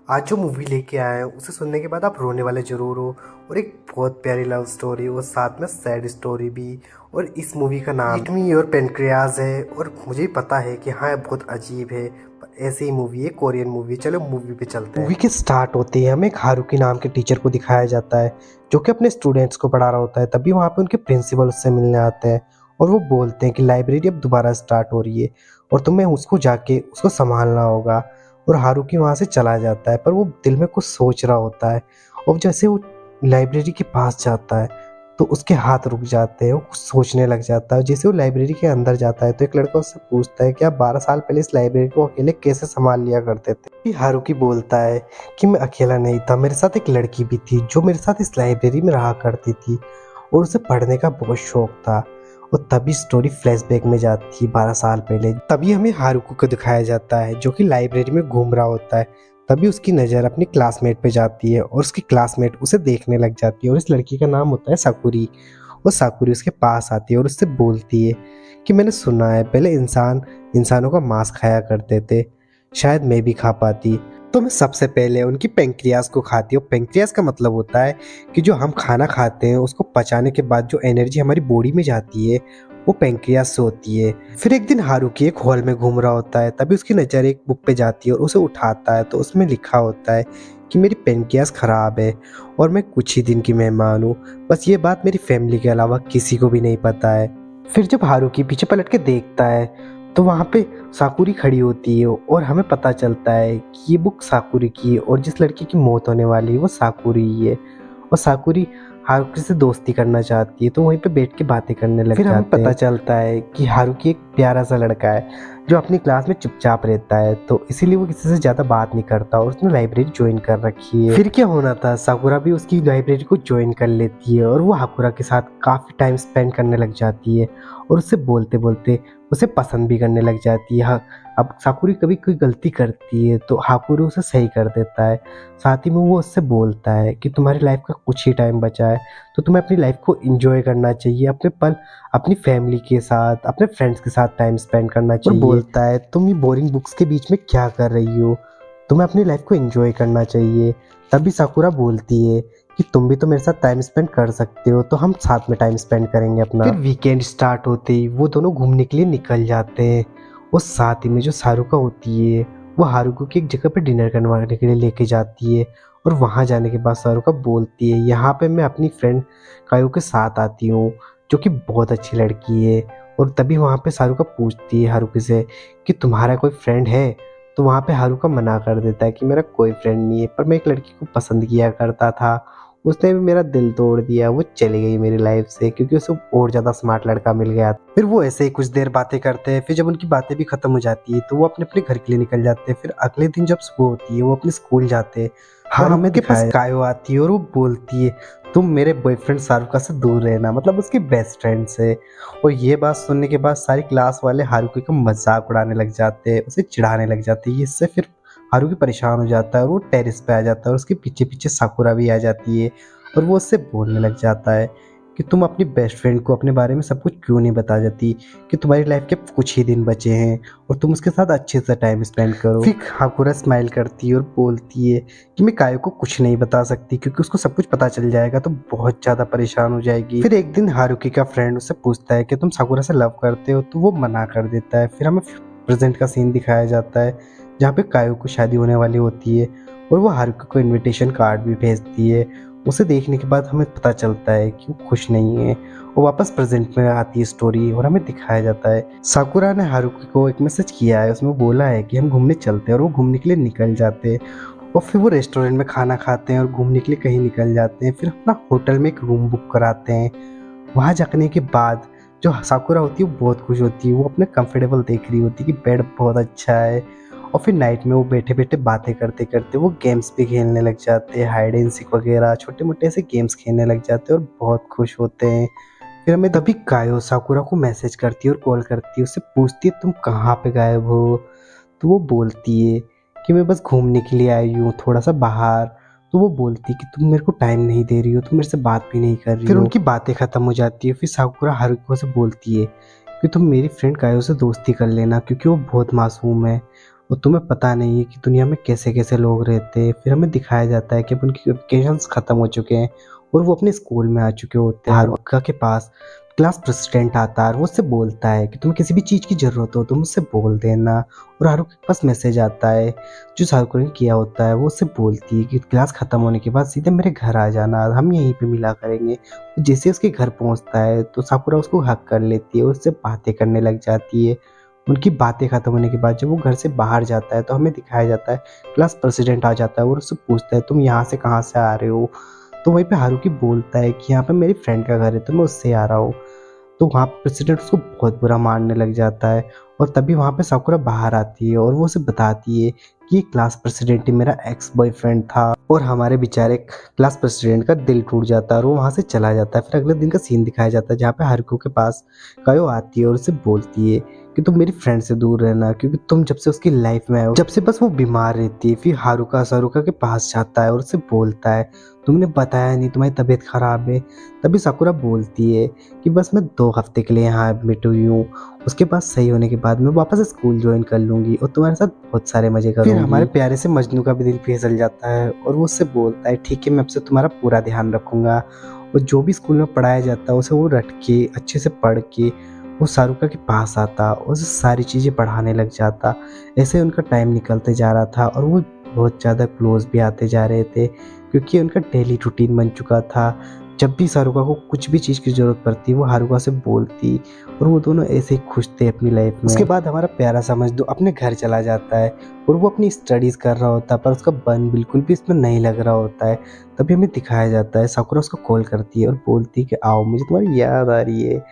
आज जो मूवी लेके आए हैं उसे सुनने के बाद आप रोने वाले ज़रूर हो। और एक बहुत प्यारी लव स्टोरी और साथ में सैड स्टोरी भी। और इस मूवी का नाम ईट मी योर पेनक्रियाज है। और मुझे ही पता है कि हाँ, बहुत अजीब है, पर ऐसी ही मूवी है, कोरियन मूवी। चलो मूवी पे चलते हैं। मूवी के स्टार्ट होते ही हमें एक हारुकी नाम के टीचर को दिखाया जाता है, जो कि अपने स्टूडेंट्स को पढ़ा रहा होता है। तभी वहाँ पे उनके प्रिंसिपल उससे मिलने आते हैं और वो बोलते हैं कि लाइब्रेरी अब दोबारा स्टार्ट हो रही है और तुम्हें उसको जाके उसको संभालना होगा। और हारुकी वहाँ से चला जाता है, पर वो दिल में कुछ सोच रहा होता है। और जैसे वो लाइब्रेरी के पास जाता है तो उसके हाथ रुक जाते हैं, वो कुछ सोचने लग जाता है। जैसे वो लाइब्रेरी के अंदर जाता है तो एक लड़का उससे पूछता है कि आप 12 साल पहले इस लाइब्रेरी को अकेले कैसे संभाल लिया करते थे। फिर हारुकी बोलता है कि मैं अकेला नहीं था, मेरे साथ एक लड़की भी थी जो मेरे साथ इस लाइब्रेरी में रहा करती थी और उसे पढ़ने का बहुत शौक था। और तभी स्टोरी फ्लैशबैक में जाती है 12 साल पहले। तभी हमें हारुको को दिखाया जाता है जो कि लाइब्रेरी में घूम रहा होता है। तभी उसकी नज़र अपनी क्लासमेट पे जाती है और उसकी क्लासमेट उसे देखने लग जाती है। और इस लड़की का नाम होता है साकुरी। और साकुरी उसके पास आती है और उससे बोलती है कि मैंने सुना है पहले इंसानों का मांस खाया करते थे, शायद मैं भी खा पाती। तो मैं सबसे पहले उनकी पेंक्रियाज को खाती हूँ। पेंक्रियाज का मतलब होता है कि जो हम खाना खाते हैं उसको पचाने के बाद जो एनर्जी हमारी बॉडी में जाती है वो पेंक्रियाज से होती है। फिर एक दिन हारुकी एक हॉल में घूम रहा होता है, तभी उसकी नज़र एक बुक पे जाती है और उसे उठाता है तो उसमें लिखा होता है कि मेरी पेंक्रियाज खराब है और मैं कुछ ही दिन की मेहमान हूँ। बस ये बात मेरी फैमिली के अलावा किसी को भी नहीं पता है। फिर जब हारुकी पीछे पलट के देखता है तो वहाँ पे साकुरी खड़ी होती है और हमें पता चलता है कि ये बुक साकुरी की है और जिस लड़की की मौत होने वाली है वो साकुरी ही है। और साकुरी हारुकी से दोस्ती करना चाहती है तो वहीं पे बैठ के बातें करने लग जाते हैं। फिर हमें पता चलता है कि हारुकी एक प्यारा सा लड़का है जो अपनी क्लास में चुपचाप रहता है, तो इसीलिए वो किसी से ज़्यादा बात नहीं करता और उसने लाइब्रेरी ज्वाइन कर रखी है। फिर क्या होना था, साकुरा भी उसकी लाइब्रेरी को ज्वाइन कर लेती है और वो हाकुरा के साथ काफ़ी टाइम स्पेंड करने लग जाती है और उससे बोलते बोलते उसे पसंद भी करने लग जाती है। हाँ, अब साकुरी कभी कोई गलती करती है तो हाकुरी उसे सही कर देता है। साथ ही में वो उससे बोलता है कि तुम्हारी लाइफ का कुछ ही टाइम बचा है तो तुम्हें अपनी लाइफ को एंजॉय करना चाहिए, अपने पल अपनी फैमिली के साथ अपने फ्रेंड्स के साथ टाइम स्पेंड करना चाहिए। और बोलता है तुम ये बोरिंग बुक्स के बीच में क्या कर रही हो, तुम्हें अपनी लाइफ को एंजॉय करना चाहिए। तभी साकुरा बोलती है कि तुम भी तो मेरे साथ टाइम स्पेंड कर सकते हो, तो हम साथ में टाइम स्पेंड करेंगे अपना। फिर वीकेंड स्टार्ट होते ही वो दोनों घूमने के लिए निकल जाते हैं और साथ ही में जो सारुका होती है वो हारुको की एक जगह पर डिनर करवाने के लिए लेके जाती है। और वहाँ जाने के बाद सारुका बोलती है यहाँ पे मैं अपनी फ्रेंड कायो के साथ आती हूँ जो कि बहुत अच्छी लड़की है। और तभी वहाँ पे सारुका पूछती है हारुकी से कि तुम्हारा कोई फ्रेंड है, तो वहाँ पे हारुका मना कर देता है कि मेरा कोई फ्रेंड नहीं है, पर मैं एक लड़की को पसंद किया करता था, उसने भी मेरा दिल तोड़ दिया, वो चली गई मेरी लाइफ से क्योंकि उसे और ज़्यादा स्मार्ट लड़का मिल गया। फिर वो ऐसे ही कुछ देर बातें करते हैं, फिर जब उनकी बातें भी खत्म हो जाती है तो वो अपने अपने घर के लिए निकल जाते हैं। फिर अगले दिन जब सुबह होती है वो अपने स्कूल जाते हैं। हाँ, हमें के पास कायो आती है और वो बोलती है तुम मेरे बॉयफ्रेंड सारुका से दूर रहना, मतलब उसकी बेस्ट फ्रेंड से। और ये बात सुनने के बाद सारी क्लास वाले हारुकी का मजाक उड़ाने लग जाते हैं, उसे चिढ़ाने लग जाते हैं। इससे फिर हारुकी परेशान हो जाता है और वो टेरिस पे आ जाता है और उसके पीछे पीछे साकुरा भी आ जाती है और वो उससे बोलने लग जाता है कि तुम अपनी बेस्ट फ्रेंड को अपने बारे में सब कुछ क्यों नहीं बता जाती, कि तुम्हारी लाइफ के कुछ ही दिन बचे हैं और तुम उसके साथ अच्छे से टाइम स्पेंड करो। फिर हाकुरा स्माइल करती है और बोलती है कि मैं कायो को कुछ नहीं बता सकती क्योंकि उसको सब कुछ पता चल जाएगा तो बहुत ज़्यादा परेशान हो जाएगी। फिर एक दिन हारुकी का फ्रेंड उससे पूछता है कि तुम साकुरा से लव करते हो, तो वो मना कर देता है। फिर हमें प्रेजेंट का सीन दिखाया जाता है जहाँ पे कायो को शादी होने वाली होती है और वो हारुकी को इनविटेशन कार्ड भी भेजती है। उसे देखने के बाद हमें पता चलता है कि वो खुश नहीं है। वो वापस प्रेजेंट में आती है स्टोरी और हमें दिखाया जाता है साकुरा ने हारुकी को एक मैसेज किया है, उसमें बोला है कि हम घूमने चलते हैं और वो घूमने के लिए निकल जाते हैं। और फिर वो रेस्टोरेंट में खाना खाते हैं और घूमने के लिए कहीं निकल जाते हैं। फिर अपना होटल में एक रूम बुक कराते हैं। वहाँ जाने के बाद जो साकुरा होती है वो बहुत खुश होती है, वो अपने कंफर्टेबल देख रही होती है कि बेड बहुत अच्छा है। और फिर नाइट में वो बैठे बैठे बातें करते करते वो गेम्स भी खेलने लग जाते हैं, हाइड एंड सीक वगैरह छोटे मोटे ऐसे गेम्स खेलने लग जाते हैं और बहुत खुश होते हैं। फिर हमें तभी कायो साकुरा को मैसेज करती है और कॉल करती है, उससे पूछती है तुम कहाँ पे गायब हो। तो वो बोलती है कि मैं बस घूमने के लिए आई हूँ थोड़ा सा बाहर। तो वो बोलती है कि तुम मेरे को टाइम नहीं दे रही हो, तुम मेरे से बात भी नहीं कर रही हो। फिर उनकी बातें खत्म हो जाती है। फिर साकुरा हारुको से बोलती है कि तुम मेरी फ्रेंड कायो से दोस्ती कर लेना क्योंकि वो बहुत मासूम है। और तुम्हें पता नहीं है कि दुनिया में कैसे कैसे लोग रहते हैं। फिर हमें दिखाया जाता है कि अब उनकी वेकेशंस खत्म हो चुके हैं और वो अपने स्कूल में आ चुके होते हैं। हारुका के पास क्लास प्रेसिडेंट आता है और वो उससे बोलता है कि तुम्हें किसी भी चीज़ की ज़रूरत हो तुम उससे बोल देना। और हारुका के पास मैसेज आता है जो साकुरा ने किया होता है। वो उससे बोलती है कि क्लास ख़त्म होने के बाद सीधे मेरे घर आ जाना, हम यहीं पे मिला करेंगे। जैसे उसके घर पहुंचता है तो साकुरा उसको हक कर लेती है और उससे बातें करने लग जाती है। उनकी बातें खत्म होने के बाद जब वो घर से बाहर जाता है तो हमें दिखाया जाता है क्लास प्रेसिडेंट आ जाता है और उससे पूछता है तुम यहाँ से कहाँ से आ रहे हो। तो वहीं पे हारुकी बोलता है कि यहाँ पे मेरी फ्रेंड का घर है तो मैं उससे आ रहा हूँ। तो वहाँ पे प्रेसिडेंट उसको बहुत बुरा मारने लग जाता है और तभी वहाँ पे साकुरा बाहर आती है और वो उसे बताती है कि ये क्लास प्रेसिडेंट ही मेरा एक्स बॉयफ्रेंड था। और हमारे बेचारे क्लास प्रेसिडेंट का दिल टूट जाता है और वो वहाँ से चला जाता है। फिर अगले दिन का सीन दिखाया जाता है जहाँ पे हारुको के पास कायो आती है और उसे बोलती है कि तुम मेरी फ्रेंड से दूर रहना क्योंकि तुम जब से उसकी लाइफ में हो जब से बस वो बीमार रहती है। फिर हारुका सारुका के पास जाता है और उससे बोलता है तुमने बताया नहीं तुम्हारी तबीयत खराब है। तभी साकुरा बोलती है कि बस मैं 2 हफ्ते के लिए यहाँ एडमिट हुई हूँ, उसके बाद सही होने के बाद मैं वापस स्कूल ज्वाइन कर लूँगी और तुम्हारे साथ बहुत सारे मजे करूँगी। फिर हमारे प्यारे से मजनू का भी दिल फिसल जाता है और वो उससे बोलता है ठीक है मैं अब से तुम्हारा पूरा ध्यान रखूँगा। और जो भी स्कूल में पढ़ाया जाता है उसे वो रट के अच्छे से पढ़ के वो सारुका के पास आता और उसे सारी चीज़ें पढ़ाने लग जाता। ऐसे उनका टाइम निकलते जा रहा था और वो बहुत ज़्यादा क्लोज भी आते जा रहे थे क्योंकि उनका डेली रूटीन बन चुका था। जब भी सारुका को कुछ भी चीज़ की ज़रूरत पड़ती वो हारुका से बोलती और वो दोनों ऐसे ही खुश थे अपनी लाइफ में। उसके बाद हमारा प्यारा सा मजनू अपने घर चला जाता है और वो अपनी स्टडीज़ कर रहा होता है पर उसका मन बिल्कुल भी इसमें नहीं लग रहा होता है। तभी हमें दिखाया जाता है साकुरा उसको कॉल करती है और बोलती है कि आओ मुझे तुम्हारी याद आ रही है।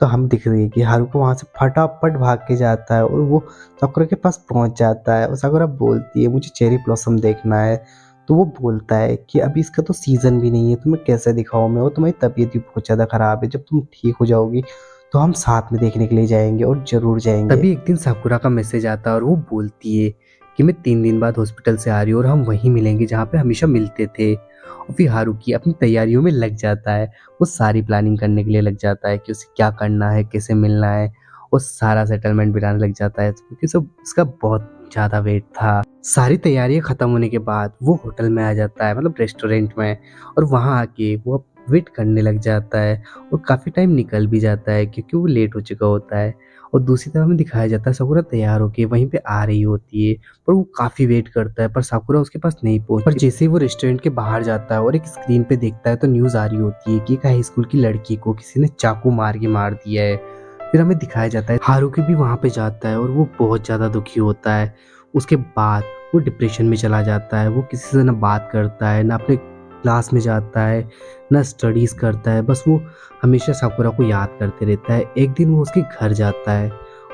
तो हम दिख रही है कि हारुको वहाँ से फटाफट भाग के जाता है और वो साकुरा के पास पहुँच जाता है और साकुरा बोलती है मुझे चेरी ब्लॉसम देखना है। तो वो बोलता है कि अभी इसका तो सीज़न भी नहीं है तुम्हें कैसे दिखाऊँ मैं और तुम्हारी तबीयत भी बहुत ज़्यादा ख़राब है। जब तुम ठीक हो जाओगी तो हम साथ में देखने के लिए जाएंगे और ज़रूर जाएंगे। तभी एक दिन साकुरा का मैसेज आता है और वो बोलती है कि मैं 3 दिन बाद हॉस्पिटल से आ रही हूँ और हम वहीं मिलेंगे जहाँ पे हमेशा मिलते थे। और फिर हारुकी अपनी तैयारियों में लग जाता है। वो सारी प्लानिंग करने के लिए लग जाता है कि उसे क्या करना है कैसे मिलना है और सारा सेटलमेंट बनाने लग जाता है क्योंकि सब उसका बहुत ज़्यादा वेट था। सारी तैयारियां खत्म होने के बाद वो होटल में आ जाता है मतलब रेस्टोरेंट में और वहाँ आके वो अब वेट करने लग जाता है और काफ़ी टाइम निकल भी जाता है क्योंकि वो लेट हो चुका होता है। और दूसरी तरफ हमें दिखाया जाता है साकुरा तैयार होके वहीं पे आ रही होती है पर वो काफ़ी वेट करता है पर साकुरा उसके पास नहीं पहुंचती। पर जैसे ही वो रेस्टोरेंट के बाहर जाता है और एक स्क्रीन पे देखता है तो न्यूज़ आ रही होती है कि एक हाई स्कूल की लड़की को किसी ने चाकू मार के मार दिया है। फिर हमें दिखाया जाता है हारुकी भी वहाँ पे जाता है और वो बहुत ज़्यादा दुखी होता है। उसके बाद वो डिप्रेशन में चला जाता है। वो किसी से ना बात करता है ना अपने क्लास में जाता है ना स्टडीज़ करता है। बस वो हमेशा साकुरा को याद करते रहता है। एक दिन वो उसके घर जाता है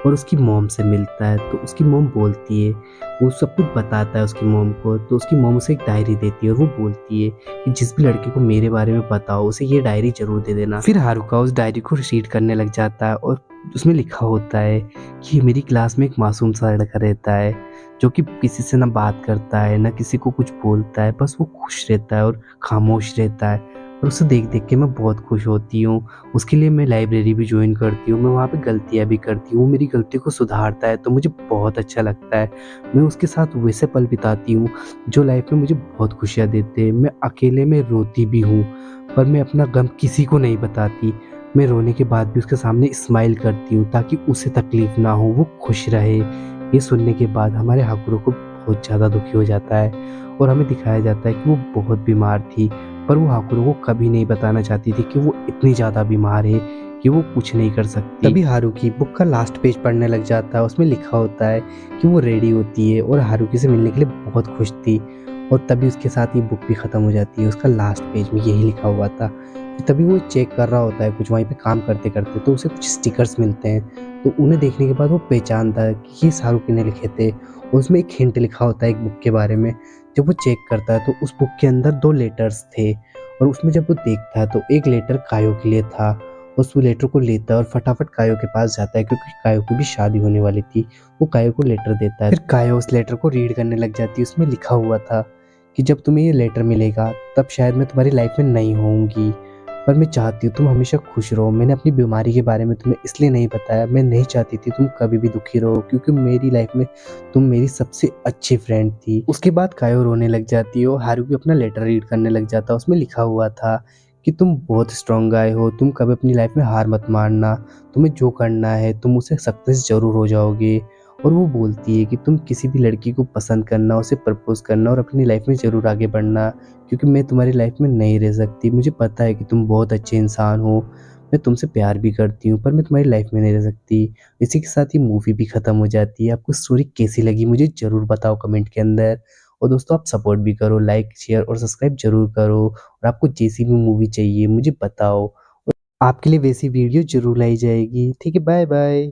और उसकी मॉम से मिलता है तो उसकी मॉम बोलती है वो सब कुछ बताता है उसकी मॉम को। तो उसकी मॉम उसे एक डायरी देती है और वो बोलती है कि जिस भी लड़के को मेरे बारे में पता हो उसे ये डायरी जरूर दे देना। फिर हारुका उस डायरी को रीड करने लग जाता है और उसमें लिखा होता है कि मेरी क्लास में एक मासूम सा लड़का रहता है जो कि किसी से ना बात करता है ना किसी को कुछ बोलता है। बस वो खुश रहता है और खामोश रहता है और उसे देख देख के मैं बहुत खुश होती हूँ। उसके लिए मैं लाइब्रेरी भी ज्वाइन करती हूँ। मैं वहाँ पे गलतियाँ भी करती हूँ। वो मेरी गलती को सुधारता है तो मुझे बहुत अच्छा लगता है। मैं उसके साथ वैसे पल बिताती हूँ जो लाइफ में मुझे बहुत खुशियाँ देते हैं। मैं अकेले में रोती भी हूँ पर मैं अपना गम किसी को नहीं बताती। मैं रोने के बाद भी उसके सामने स्माइल करती हूँ ताकि उसे तकलीफ ना हो वो खुश रहे। ये सुनने के बाद हमारे हाकुरो को बहुत ज़्यादा दुखी हो जाता है और हमें दिखाया जाता है कि वो बहुत बीमार थी पर वो हाकुरो को कभी नहीं बताना चाहती थी कि वो इतनी ज़्यादा बीमार है कि वो कुछ नहीं कर सकती। तभी हारुकी बुक का लास्ट पेज पढ़ने लग जाता है। उसमें लिखा होता है कि वो रेडी होती है और हारुकी से मिलने के लिए बहुत खुश थी और तभी उसके साथ ये बुक भी ख़त्म हो जाती है। उसका लास्ट पेज में यही लिखा हुआ था। तभी वो चेक कर रहा होता है कुछ वहीं पे काम करते करते तो उसे कुछ स्टिकर्स मिलते हैं तो उन्हें देखने के बाद वो पहचानता है कि ये शाहरुख ने लिखे थे और उसमें एक हिंट लिखा होता है एक बुक के बारे में। जब वो चेक करता है तो उस बुक के अंदर 2 लेटर्स थे और उसमें जब वो देखता है तो एक लेटर कायो के लिए था। उस लेटर को लेता है और फटाफट कायो के पास जाता है क्योंकि कायो की भी शादी होने वाली थी। वो कायो को लेटर देता है। फिर कायो उस लेटर को रीड करने लग जाती है। उसमें लिखा हुआ था कि जब तुम्हें ये लेटर मिलेगा तब शायद मैं तुम्हारी लाइफ में नहीं होऊंगी पर मैं चाहती हूँ तुम हमेशा खुश रहो। मैंने अपनी बीमारी के बारे में तुम्हें इसलिए नहीं बताया, मैं नहीं चाहती थी तुम कभी भी दुखी रहो, क्योंकि मेरी लाइफ में तुम मेरी सबसे अच्छी फ्रेंड थी। उसके बाद कायो रोने लग जाती है और हारुकी अपना लेटर रीड करने लग जाता है। उसमें लिखा हुआ था कि तुम बहुत स्ट्रांग गाय हो, तुम कभी अपनी लाइफ में हार मत मानना, तुम्हें जो करना है तुम उसे सक्सेस ज़रूर हो जाओगे। और वो बोलती है कि तुम किसी भी लड़की को पसंद करना, उसे प्रपोज़ करना और अपनी लाइफ में ज़रूर आगे बढ़ना, क्योंकि मैं तुम्हारी लाइफ में नहीं रह सकती। मुझे पता है कि तुम बहुत अच्छे इंसान हो, मैं तुमसे प्यार भी करती हूँ, पर मैं तुम्हारी लाइफ में नहीं रह सकती। इसी के साथ ये मूवी भी ख़त्म हो जाती है। आपको स्टोरी कैसी लगी मुझे ज़रूर बताओ कमेंट के अंदर। और दोस्तों आप सपोर्ट भी करो, लाइक, शेयर और सब्सक्राइब ज़रूर करो। और आपको जैसी भी मूवी चाहिए मुझे बताओ, और आपके लिए वैसी वीडियो ज़रूर लाई जाएगी। ठीक है, बाय बाय।